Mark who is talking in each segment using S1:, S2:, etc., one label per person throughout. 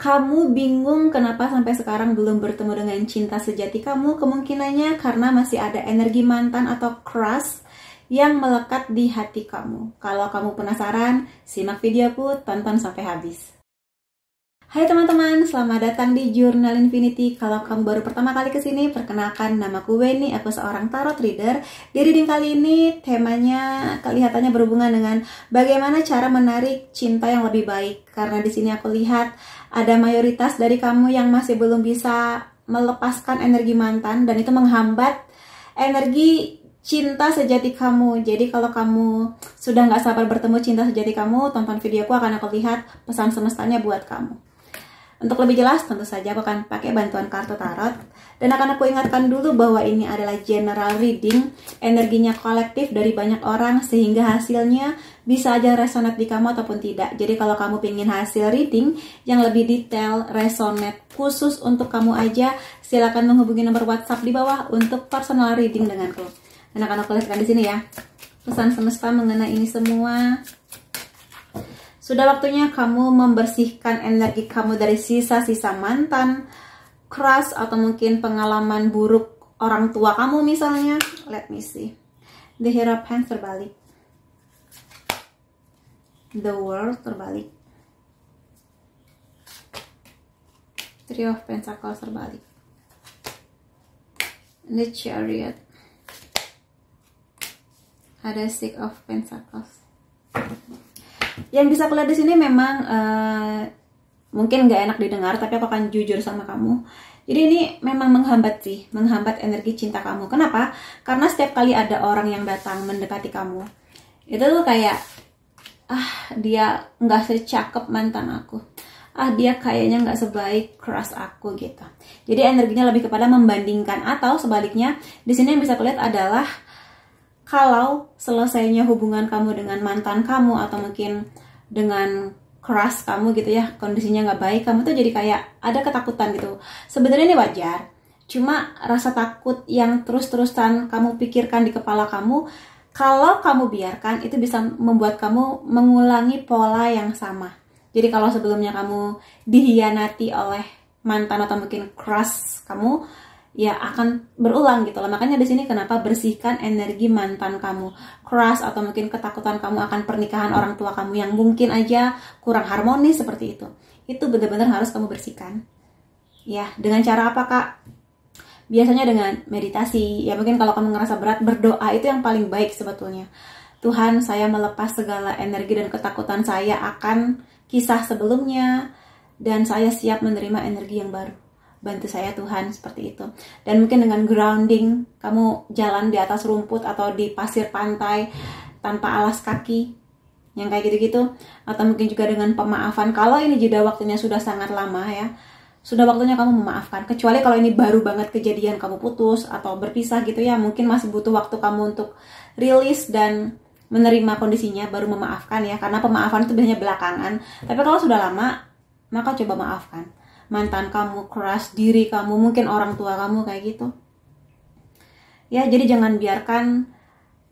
S1: kamu bingung kenapa sampai sekarang belum bertemu dengan cinta sejati kamu, kemungkinannya karena masih ada energi mantan atau crush yang melekat di hati kamu. Kalau kamu penasaran, simak videoku, tonton sampai habis. Hai teman-teman, selamat datang di Jurnal Infinity. Kalau kamu baru pertama kali kesini, perkenalkan, namaku Weni, aku seorang tarot reader. Di reading kali ini, temanya kelihatannya berhubungan dengan bagaimana cara menarik cinta yang lebih baik. Karena di sini aku lihat ada mayoritas dari kamu yang masih belum bisa melepaskan energi mantan, dan itu menghambat energi cinta sejati kamu. Jadi kalau kamu sudah nggak sabar bertemu cinta sejati kamu, tonton videoku, akan aku lihat pesan semestanya buat kamu. Untuk lebih jelas, tentu saja aku akan pakai bantuan kartu tarot. Dan akan aku ingatkan dulu bahwa ini adalah general reading, energinya kolektif dari banyak orang, sehingga hasilnya bisa aja resonate di kamu ataupun tidak. Jadi kalau kamu ingin hasil reading yang lebih detail, resonate khusus untuk kamu aja, silakan menghubungi nomor WhatsApp di bawah untuk personal reading denganku. Dan akan aku lihatkan di sini ya, pesan semesta mengenai ini semua. Sudah waktunya kamu membersihkan energi kamu dari sisa-sisa mantan, crush, atau mungkin pengalaman buruk orang tua kamu misalnya. Let me see. The Hierophant terbalik. The World terbalik. Three of Pentacles terbalik. The Chariot. Ada Six of Pentacles. Yang bisa aku lihat di sini memang mungkin nggak enak didengar, tapi aku akan jujur sama kamu. Jadi ini memang menghambat sih, menghambat energi cinta kamu. Kenapa? Karena setiap kali ada orang yang datang mendekati kamu, itu tuh kayak, dia nggak secakep mantan aku, dia kayaknya nggak sebaik crush aku gitu. Jadi energinya lebih kepada membandingkan, atau sebaliknya di sini yang bisa aku lihat adalah kalau selesainya hubungan kamu dengan mantan kamu atau mungkin dengan crush kamu gitu ya, kondisinya nggak baik, kamu tuh jadi kayak ada ketakutan gitu. Sebenarnya ini wajar, cuma rasa takut yang terus-terusan kamu pikirkan di kepala kamu, kalau kamu biarkan, itu bisa membuat kamu mengulangi pola yang sama. Jadi kalau sebelumnya kamu dihianati oleh mantan atau mungkin crush kamu, ya akan berulang gitu loh. Makanya di sini kenapa bersihkan energi mantan kamu, crush, atau mungkin ketakutan kamu akan pernikahan orang tua kamu yang mungkin aja kurang harmonis seperti itu. Itu benar-benar harus kamu bersihkan. Ya, dengan cara apa, Kak? Biasanya dengan meditasi. Ya mungkin kalau kamu ngerasa berat, berdoa itu yang paling baik sebetulnya. Tuhan, saya melepas segala energi dan ketakutan saya akan kisah sebelumnya, dan saya siap menerima energi yang baru. Bantu saya Tuhan, seperti itu. Dan mungkin dengan grounding, kamu jalan di atas rumput atau di pasir pantai tanpa alas kaki, yang kayak gitu-gitu. Atau mungkin juga dengan pemaafan, kalau ini jeda waktunya sudah sangat lama ya, sudah waktunya kamu memaafkan. Kecuali kalau ini baru banget kejadian, kamu putus atau berpisah gitu ya, mungkin masih butuh waktu kamu untuk rilis dan menerima kondisinya, baru memaafkan ya. Karena pemaafan itu biasanya belakangan. Tapi kalau sudah lama, maka coba maafkan mantan kamu, crush, diri kamu, mungkin orang tua kamu kayak gitu. Ya, jadi jangan biarkan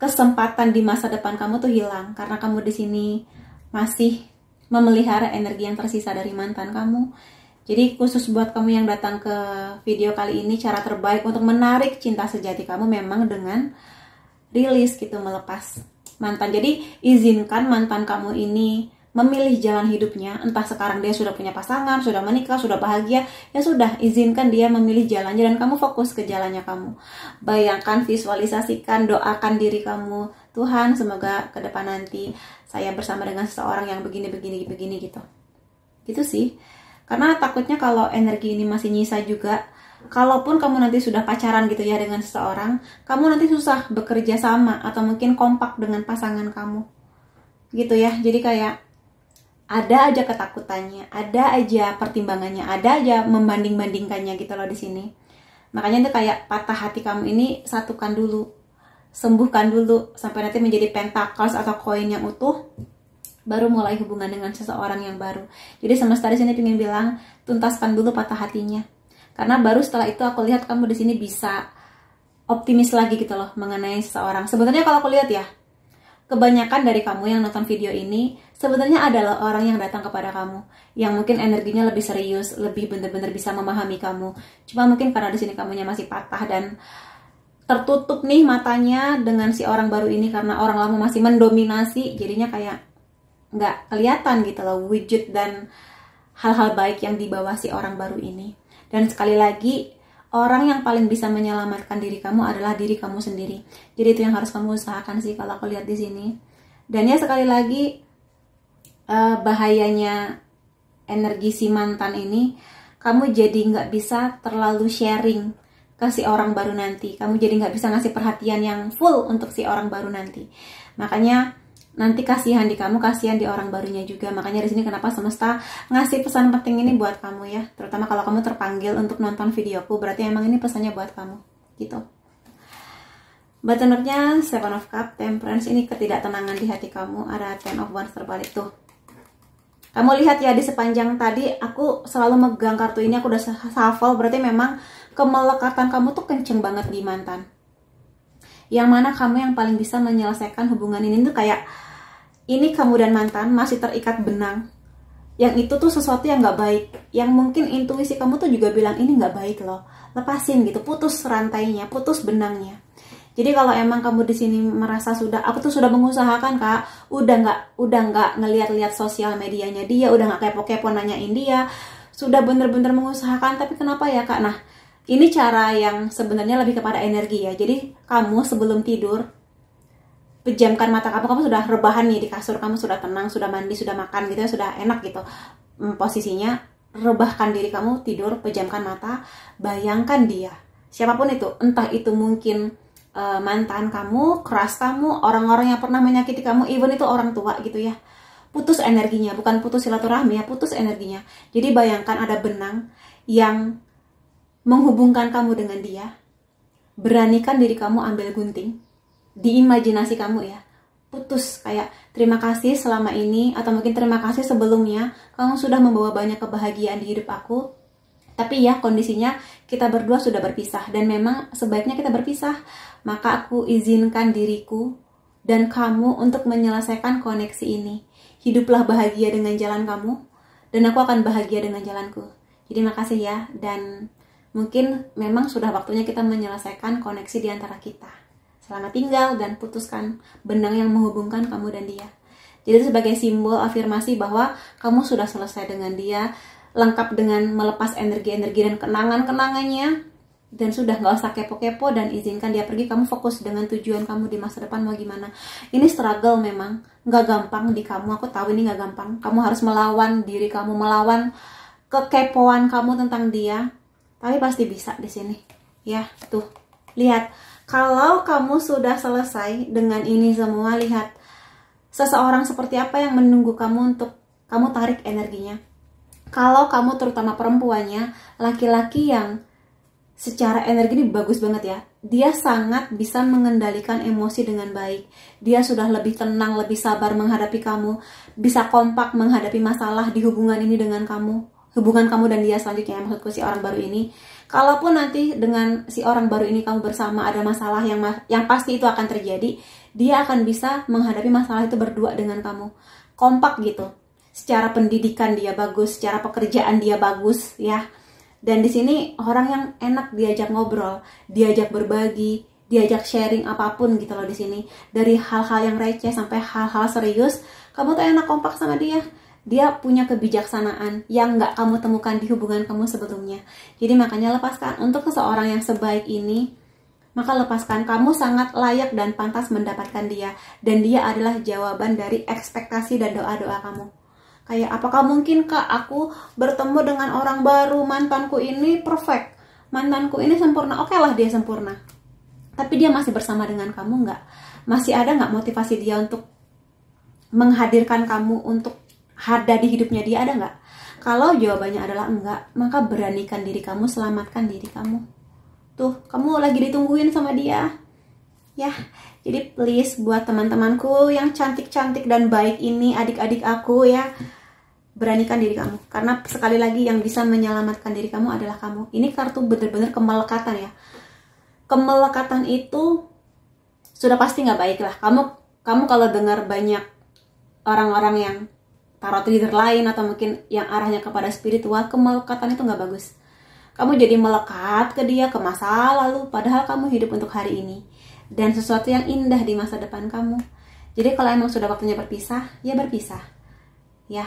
S1: kesempatan di masa depan kamu tuh hilang karena kamu di sini masih memelihara energi yang tersisa dari mantan kamu. Jadi khusus buat kamu yang datang ke video kali ini, cara terbaik untuk menarik cinta sejati kamu memang dengan rilis gitu, melepas mantan. Jadi izinkan mantan kamu ini memilih jalan hidupnya, entah sekarang dia sudah punya pasangan, sudah menikah, sudah bahagia, ya sudah, izinkan dia memilih jalannya dan kamu fokus ke jalannya kamu. Bayangkan, visualisasikan, doakan diri kamu, Tuhan, semoga ke depan nanti saya bersama dengan seseorang yang begini gitu. Gitu sih. Karena takutnya kalau energi ini masih nyisa juga, kalaupun kamu nanti sudah pacaran gitu ya dengan seseorang, kamu nanti susah bekerja sama atau mungkin kompak dengan pasangan kamu. Gitu ya. Jadi kayak ada aja ketakutannya, ada aja pertimbangannya, ada aja membanding-bandingkannya gitu loh di sini. Makanya itu kayak patah hati kamu ini satukan dulu, sembuhkan dulu sampai nanti menjadi pentacles atau koin yang utuh, baru mulai hubungan dengan seseorang yang baru. Jadi semesta di sini ingin bilang, tuntaskan dulu patah hatinya. Karena baru setelah itu aku lihat kamu di sini bisa optimis lagi gitu loh mengenai seseorang. Sebenarnya kalau aku lihat ya, kebanyakan dari kamu yang nonton video ini sebenarnya adalah orang yang datang kepada kamu, yang mungkin energinya lebih serius, lebih benar-benar bisa memahami kamu. Cuma mungkin karena di sini kamunya masih patah dan tertutup nih matanya dengan si orang baru ini karena orang lama masih mendominasi, jadinya kayak nggak kelihatan gitu loh wujud dan hal-hal baik yang dibawa si orang baru ini. Dan sekali lagi, orang yang paling bisa menyelamatkan diri kamu adalah diri kamu sendiri. Jadi itu yang harus kamu usahakan sih kalau aku lihat di sini. Dan ya sekali lagi, bahayanya energi si mantan ini, kamu jadi nggak bisa terlalu sharing ke si orang baru nanti. Kamu jadi nggak bisa ngasih perhatian yang full untuk si orang baru nanti. Makanya nanti kasihan di kamu, kasihan di orang barunya juga. Makanya di sini kenapa semesta ngasih pesan penting ini buat kamu ya. Terutama kalau kamu terpanggil untuk nonton videoku, berarti emang ini pesannya buat kamu gitu. Buttonernya Seven of Cups, Temperance, ini ketidaktenangan di hati kamu. Ada Ten of Wands terbalik tuh. Kamu lihat ya, di sepanjang tadi aku selalu megang kartu ini, aku udah shuffle, berarti memang kemelekatan kamu tuh kenceng banget di mantan. Yang mana kamu yang paling bisa menyelesaikan hubungan ini tuh kayak, ini kamu dan mantan masih terikat benang. Yang itu tuh sesuatu yang gak baik, yang mungkin intuisi kamu tuh juga bilang ini gak baik loh. Lepasin gitu, putus rantainya, putus benangnya. Jadi kalau emang kamu di sini merasa aku tuh sudah mengusahakan kak, udah nggak ngeliat-liat sosial medianya dia, udah nggak kepo-kepo nanyain dia, sudah bener-bener mengusahakan, tapi kenapa ya kak? Nah, ini cara yang sebenarnya lebih kepada energi ya. Jadi kamu sebelum tidur, pejamkan mata kamu sudah rebahan nih di kasur, kamu sudah tenang, sudah mandi, sudah makan gitu ya, sudah enak gitu posisinya. Rebahkan diri kamu, tidur, pejamkan mata, bayangkan dia, siapapun itu, entah itu mungkin mantan kamu, keras kamu, orang-orang yang pernah menyakiti kamu, even itu orang tua gitu ya. Putus energinya, bukan putus silaturahmi ya, putus energinya. Jadi bayangkan ada benang yang menghubungkan kamu dengan dia. Beranikan diri kamu ambil gunting di imajinasi kamu ya. Putus, kayak terima kasih selama ini, atau mungkin terima kasih sebelumnya, kamu sudah membawa banyak kebahagiaan di hidup aku. Tapi ya kondisinya kita berdua sudah berpisah, dan memang sebaiknya kita berpisah. Maka aku izinkan diriku dan kamu untuk menyelesaikan koneksi ini. Hiduplah bahagia dengan jalan kamu, dan aku akan bahagia dengan jalanku. Jadi makasih ya, dan mungkin memang sudah waktunya kita menyelesaikan koneksi di antara kita. Selamat tinggal, dan putuskan benang yang menghubungkan kamu dan dia. Jadi itu sebagai simbol afirmasi bahwa kamu sudah selesai dengan dia, lengkap dengan melepas energi-energi dan kenangan-kenangannya, dan sudah nggak usah kepo-kepo, dan izinkan dia pergi. Kamu fokus dengan tujuan kamu di masa depan mau gimana. Ini struggle memang, nggak gampang di kamu, aku tahu ini nggak gampang. Kamu harus melawan diri kamu, melawan kekepoan kamu tentang dia, tapi pasti bisa di sini ya. Tuh lihat, kalau kamu sudah selesai dengan ini semua, lihat seseorang seperti apa yang menunggu kamu untuk kamu tarik energinya. Kalau kamu terutama perempuannya, laki-laki yang secara energi ini bagus banget ya. Dia sangat bisa mengendalikan emosi dengan baik. Dia sudah lebih tenang, lebih sabar menghadapi kamu, bisa kompak menghadapi masalah di hubungan ini dengan kamu. Hubungan kamu dan dia selanjutnya, maksudku si orang baru ini. Kalaupun nanti dengan si orang baru ini kamu bersama ada masalah yang pasti itu akan terjadi, dia akan bisa menghadapi masalah itu berdua dengan kamu. Kompak gitu. Secara pendidikan dia bagus, secara pekerjaan dia bagus ya. Dan di sini orang yang enak diajak ngobrol, diajak berbagi, diajak sharing apapun gitu loh di sini. Dari hal-hal yang receh sampai hal-hal serius, kamu tuh enak kompak sama dia. Dia punya kebijaksanaan yang nggak kamu temukan di hubungan kamu sebelumnya. Jadi makanya lepaskan. Untuk seseorang yang sebaik ini, maka lepaskan. Kamu sangat layak dan pantas mendapatkan dia. Dan dia adalah jawaban dari ekspektasi dan doa-doa kamu. Kayak, apakah mungkin kak aku bertemu dengan orang baru, mantanku ini perfect, mantanku ini sempurna? Oke lah dia sempurna, tapi dia masih bersama dengan kamu nggak? Masih ada nggak motivasi dia untuk menghadirkan kamu untuk ada di hidupnya dia, ada nggak? Kalau jawabannya adalah enggak, maka beranikan diri kamu, selamatkan diri kamu. Tuh, kamu lagi ditungguin sama dia ya. Jadi please buat teman-temanku yang cantik-cantik dan baik ini, adik-adik aku ya, beranikan diri kamu. Karena sekali lagi yang bisa menyelamatkan diri kamu adalah kamu. Ini kartu bener-bener kemelekatan ya. Kemelekatan itu sudah pasti nggak baik lah. Kamu kalau dengar banyak orang-orang yang tarot reader lain atau mungkin yang arahnya kepada spiritual, kemelekatan itu nggak bagus. Kamu jadi melekat ke dia, ke masa lalu, padahal kamu hidup untuk hari ini dan sesuatu yang indah di masa depan kamu. Jadi kalau emang sudah waktunya berpisah, ya berpisah. Ya,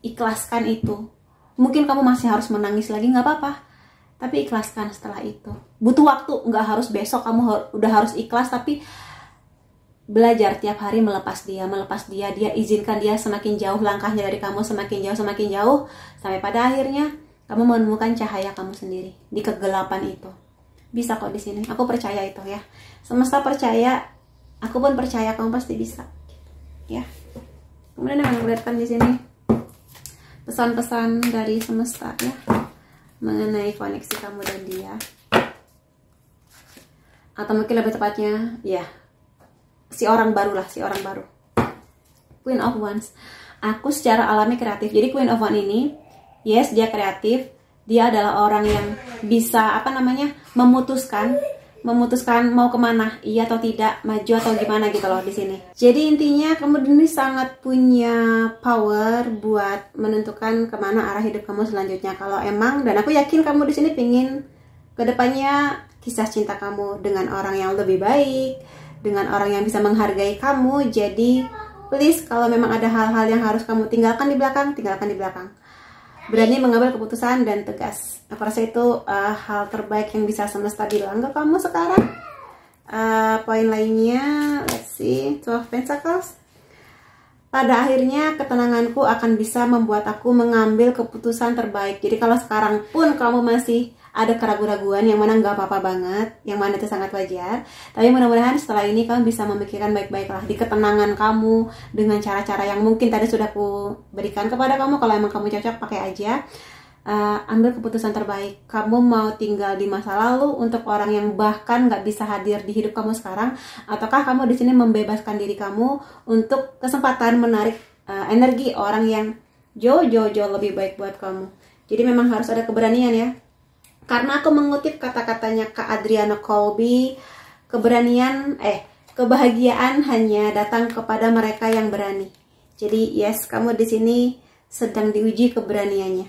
S1: ikhlaskan itu. Mungkin kamu masih harus menangis lagi, nggak apa-apa, tapi ikhlaskan setelah itu. Butuh waktu, nggak harus besok kamu udah harus ikhlas, tapi belajar tiap hari melepas dia, dia izinkan dia semakin jauh langkahnya dari kamu, semakin jauh, sampai pada akhirnya kamu menemukan cahaya kamu sendiri di kegelapan itu. Bisa kok di sini, aku percaya itu ya. Semesta percaya, aku pun percaya kamu pasti bisa. Ya. Kemudian yang melihatkan di sini pesan-pesan dari semesta ya mengenai koneksi kamu dan dia. Atau mungkin lebih tepatnya, ya, si orang baru. Queen of Wands. Aku secara alami kreatif. Jadi Queen of Wands ini, yes, dia kreatif. Dia adalah orang yang bisa memutuskan mau kemana, iya atau tidak, maju atau gimana gitu loh di sini. Jadi intinya kamu ini sangat punya power buat menentukan kemana arah hidup kamu selanjutnya. Kalau emang, dan aku yakin kamu di sini pingin kedepannya kisah cinta kamu dengan orang yang lebih baik, dengan orang yang bisa menghargai kamu. Jadi please, kalau memang ada hal-hal yang harus kamu tinggalkan di belakang, tinggalkan di belakang. Berani mengambil keputusan dan tegas. Aku rasa itu hal terbaik yang bisa semesta bilang ke kamu sekarang. Poin lainnya, let's see, 12 Pentacles. Pada akhirnya ketenanganku akan bisa membuat aku mengambil keputusan terbaik. Jadi kalau sekarang pun kamu masih ada keraguan-raguan, yang mana nggak apa-apa banget, yang mana itu sangat wajar. Tapi mudah-mudahan setelah ini kamu bisa memikirkan baik-baik lah di ketenangan kamu dengan cara-cara yang mungkin tadi sudah aku berikan kepada kamu. Kalau emang kamu cocok, pakai aja. Ambil keputusan terbaik. Kamu mau tinggal di masa lalu untuk orang yang bahkan nggak bisa hadir di hidup kamu sekarang, ataukah kamu di sini membebaskan diri kamu untuk kesempatan menarik energi orang yang jauh lebih baik buat kamu. Jadi memang harus ada keberanian ya. Karena aku mengutip kata-katanya Kak Adriana Colby, kebahagiaan hanya datang kepada mereka yang berani. Jadi yes, kamu di sini sedang diuji keberaniannya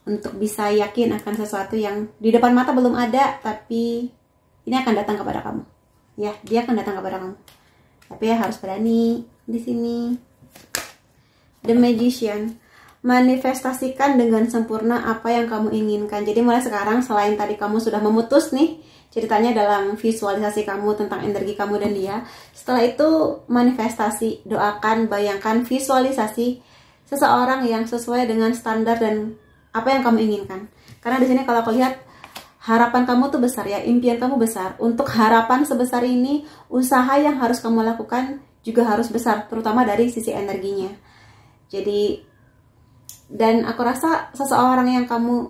S1: untuk bisa yakin akan sesuatu yang di depan mata belum ada, tapi ini akan datang kepada kamu. Ya, dia akan datang kepada kamu. Tapi ya harus berani di sini. The Magician. Manifestasikan dengan sempurna apa yang kamu inginkan. Jadi mulai sekarang, selain tadi kamu sudah memutus nih ceritanya dalam visualisasi kamu tentang energi kamu dan dia, setelah itu manifestasi, doakan, bayangkan, visualisasi seseorang yang sesuai dengan standar dan apa yang kamu inginkan. Karena di sini kalau aku lihat harapan kamu tuh besar ya, impian kamu besar. Untuk harapan sebesar ini, usaha yang harus kamu lakukan juga harus besar, terutama dari sisi energinya. Jadi, dan aku rasa seseorang yang kamu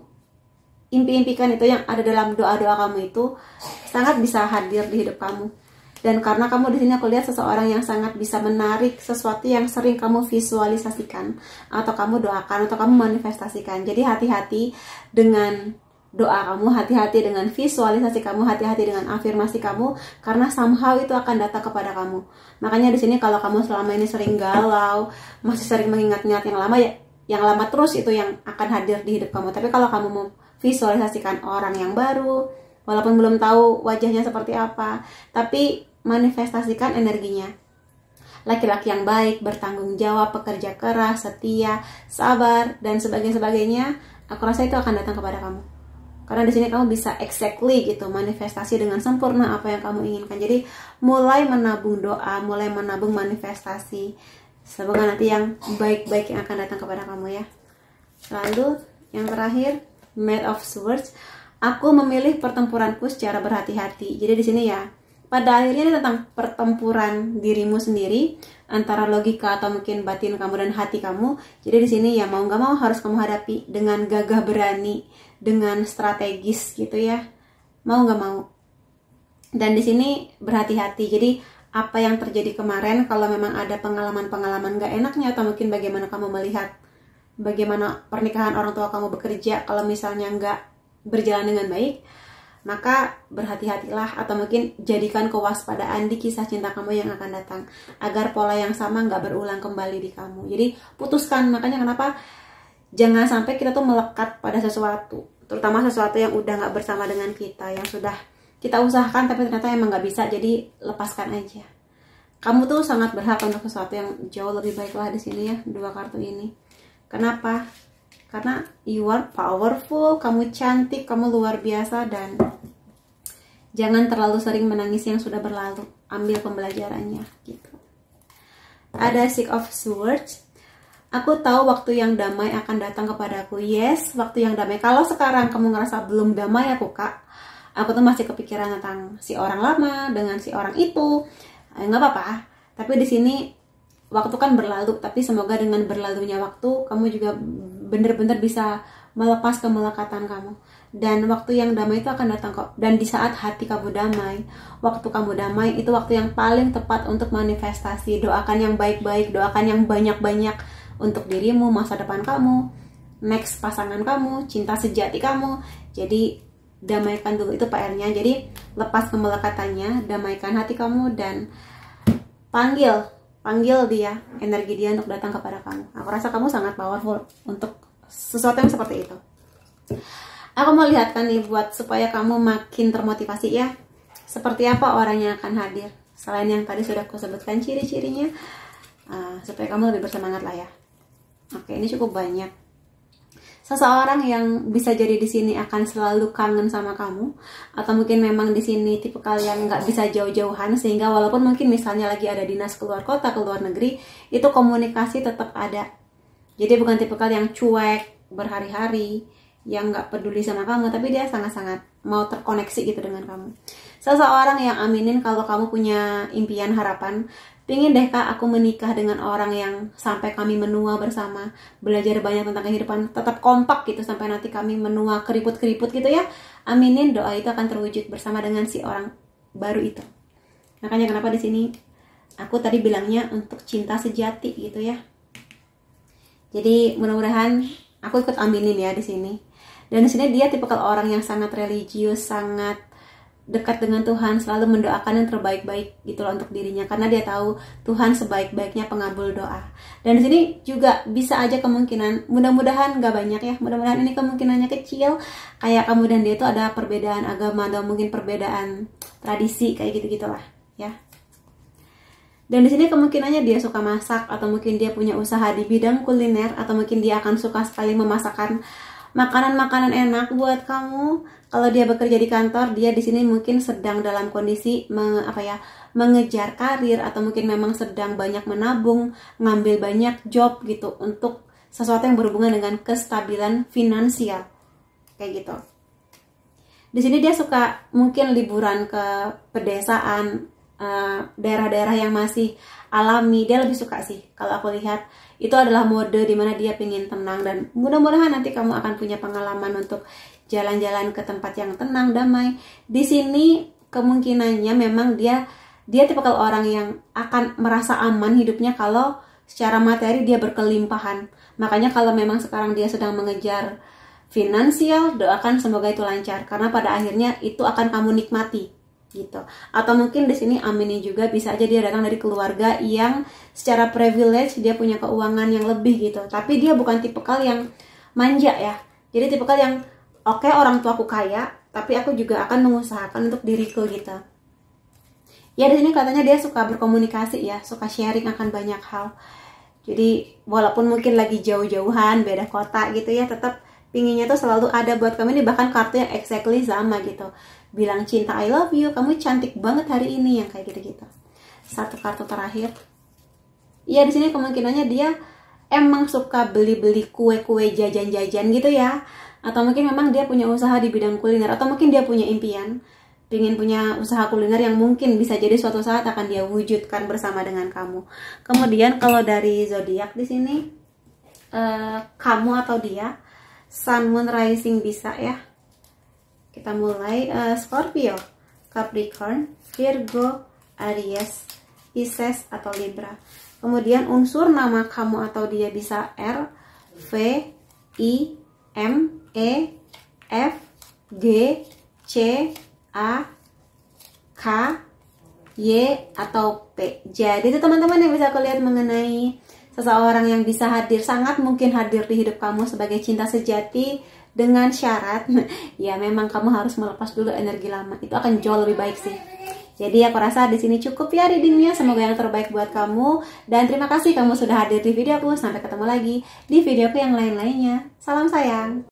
S1: impi-impikan itu, yang ada dalam doa-doa kamu itu, sangat bisa hadir di hidup kamu. Dan karena kamu di sini aku lihat seseorang yang sangat bisa menarik sesuatu yang sering kamu visualisasikan, atau kamu doakan, atau kamu manifestasikan. Jadi hati-hati dengan doa kamu, hati-hati dengan visualisasi kamu, hati-hati dengan afirmasi kamu, karena somehow itu akan datang kepada kamu. Makanya di sini kalau kamu selama ini sering galau, masih sering mengingat-ingat yang lama, ya yang lama terus itu yang akan hadir di hidup kamu. Tapi kalau kamu mau visualisasikan orang yang baru, walaupun belum tahu wajahnya seperti apa, tapi manifestasikan energinya. Laki-laki yang baik, bertanggung jawab, pekerja keras, setia, sabar, dan sebagainya, aku rasa itu akan datang kepada kamu. Karena di sini kamu bisa exactly gitu, manifestasi dengan sempurna apa yang kamu inginkan. Jadi mulai menabung doa, mulai menabung manifestasi. Semoga nanti yang baik-baik yang akan datang kepada kamu ya. Lalu yang terakhir, Knight of Swords. Aku memilih pertempuranku secara berhati-hati. Jadi di sini ya, pada akhirnya ini tentang pertempuran dirimu sendiri antara logika atau mungkin batin kamu dan hati kamu. Jadi di sini ya mau nggak mau harus kamu hadapi dengan gagah berani, dengan strategis gitu ya. Mau nggak mau. Dan di sini berhati-hati. Jadi apa yang terjadi kemarin, kalau memang ada pengalaman-pengalaman gak enaknya, atau mungkin bagaimana kamu melihat bagaimana pernikahan orang tua kamu bekerja kalau misalnya nggak berjalan dengan baik, maka berhati-hatilah atau mungkin jadikan kewaspadaan di kisah cinta kamu yang akan datang agar pola yang sama nggak berulang kembali di kamu. Jadi putuskan. Makanya kenapa jangan sampai kita tuh melekat pada sesuatu, terutama sesuatu yang udah nggak bersama dengan kita, yang sudah kita usahakan tapi ternyata emang nggak bisa. Jadi lepaskan aja. Kamu tuh sangat berhak untuk sesuatu yang jauh lebih baik lah di sini ya, 2 kartu ini. Kenapa? Karena you are powerful, kamu cantik, kamu luar biasa, dan jangan terlalu sering menangis yang sudah berlalu. Ambil pembelajarannya gitu. Ada Six of Swords. Aku tahu waktu yang damai akan datang kepadaku. Yes, waktu yang damai. Kalau sekarang kamu ngerasa belum damai aku kak, aku tuh masih kepikiran tentang si orang lama dengan si orang itu, nggak apa-apa. Tapi di sini waktu kan berlalu, tapi semoga dengan berlalunya waktu kamu juga bener-bener bisa melepas kemelekatan kamu. Dan waktu yang damai itu akan datang kok. Dan di saat hati kamu damai, waktu kamu damai, itu waktu yang paling tepat untuk manifestasi. Doakan yang baik-baik, doakan yang banyak-banyak untuk dirimu, masa depan kamu, next pasangan kamu, cinta sejati kamu. Jadi damaikan dulu, itu PR-nya. Jadi lepas kemelekatannya, damaikan hati kamu, dan panggil dia, energi dia untuk datang kepada kamu. Aku rasa kamu sangat powerful untuk sesuatu yang seperti itu. Aku mau lihatkan nih buat supaya kamu makin termotivasi ya. Seperti apa orang yang akan hadir selain yang tadi sudah aku sebutkan ciri-cirinya, supaya kamu lebih bersemangat lah ya. Oke, ini cukup banyak. Seseorang yang bisa jadi di sini akan selalu kangen sama kamu, atau mungkin memang di sini tipe kalian nggak bisa jauh-jauhan, sehingga walaupun mungkin misalnya lagi ada dinas keluar kota, keluar negeri, itu komunikasi tetap ada. Jadi bukan tipe kalian yang cuek berhari-hari, yang nggak peduli sama kamu, tapi dia sangat-sangat mau terkoneksi gitu dengan kamu. Seseorang yang aminin kalau kamu punya impian, harapan, pingin deh kak aku menikah dengan orang yang sampai kami menua bersama, belajar banyak tentang kehidupan, tetap kompak gitu sampai nanti kami menua keriput-keriput gitu ya. Aminin, doa itu akan terwujud bersama dengan si orang baru itu. Makanya kenapa di sini aku tadi bilangnya untuk cinta sejati gitu ya. Jadi mudah-mudahan aku ikut aminin ya di sini. Dan di sini dia tipikal orang yang sangat religius, sangat dekat dengan Tuhan, selalu mendoakan yang terbaik-baik gitu loh untuk dirinya, karena dia tahu Tuhan sebaik-baiknya pengabul doa. Dan di sini juga bisa aja kemungkinan, mudah-mudahan nggak banyak ya, mudah-mudahan ini kemungkinannya kecil, kayak kamu dan dia itu ada perbedaan agama atau mungkin perbedaan tradisi kayak gitu-gitulah ya. Dan di sini kemungkinannya dia suka masak, atau mungkin dia punya usaha di bidang kuliner, atau mungkin dia akan suka sekali memasakkan makanan-makanan enak buat kamu. Kalau dia bekerja di kantor, dia di sini mungkin sedang dalam kondisi mengejar karir, atau mungkin memang sedang banyak menabung, ngambil banyak job gitu untuk sesuatu yang berhubungan dengan kestabilan finansial kayak gitu. Di sini dia suka mungkin liburan ke pedesaan, daerah-daerah yang masih alami, dia lebih suka sih. Kalau aku lihat itu adalah mode dimana dia pengen tenang, dan mudah-mudahan nanti kamu akan punya pengalaman untuk jalan-jalan ke tempat yang tenang, damai. Di sini kemungkinannya memang dia tipikal orang yang akan merasa aman hidupnya kalau secara materi dia berkelimpahan. Makanya kalau memang sekarang dia sedang mengejar finansial, doakan semoga itu lancar, karena pada akhirnya itu akan kamu nikmati gitu. Atau mungkin di sini aminin juga bisa aja dia datang dari keluarga yang secara privilege, dia punya keuangan yang lebih gitu, tapi dia bukan tipikal yang manja ya. Jadi tipikal yang oke, orang tuaku kaya, tapi aku juga akan mengusahakan untuk diriku gitu. Ya di sini katanya dia suka berkomunikasi ya, suka sharing akan banyak hal. Jadi walaupun mungkin lagi jauh-jauhan, beda kota gitu ya, tetap pinginnya tuh selalu ada buat kamu. Ini bahkan kartunya exactly sama gitu, bilang cinta, I love you, kamu cantik banget hari ini, yang kayak gitu-gitu. Satu kartu terakhir. Ya di sini kemungkinannya dia emang suka beli-beli kue-kue, jajan-jajan gitu ya. Atau mungkin memang dia punya usaha di bidang kuliner, atau mungkin dia punya impian pengen punya usaha kuliner yang mungkin bisa jadi suatu saat akan dia wujudkan bersama dengan kamu. Kemudian kalau dari zodiak di sini, kamu atau dia, Sun, Moon, Rising bisa ya. Kita mulai. Scorpio, Capricorn, Virgo, Aries, Pisces atau Libra. Kemudian unsur nama kamu atau dia bisa R, V, I, M, E, F, G, C, A, K, Y, atau P. Jadi itu teman-teman yang bisa aku lihat mengenai seseorang yang bisa hadir, sangat mungkin hadir di hidup kamu sebagai cinta sejati, dengan syarat ya memang kamu harus melepas dulu energi lama. Itu akan jauh lebih baik sih. Jadi aku rasa di sini cukup ya readingnya. Semoga yang terbaik buat kamu. Dan terima kasih kamu sudah hadir di video aku. Sampai ketemu lagi di video aku yang lain-lainnya. Salam sayang.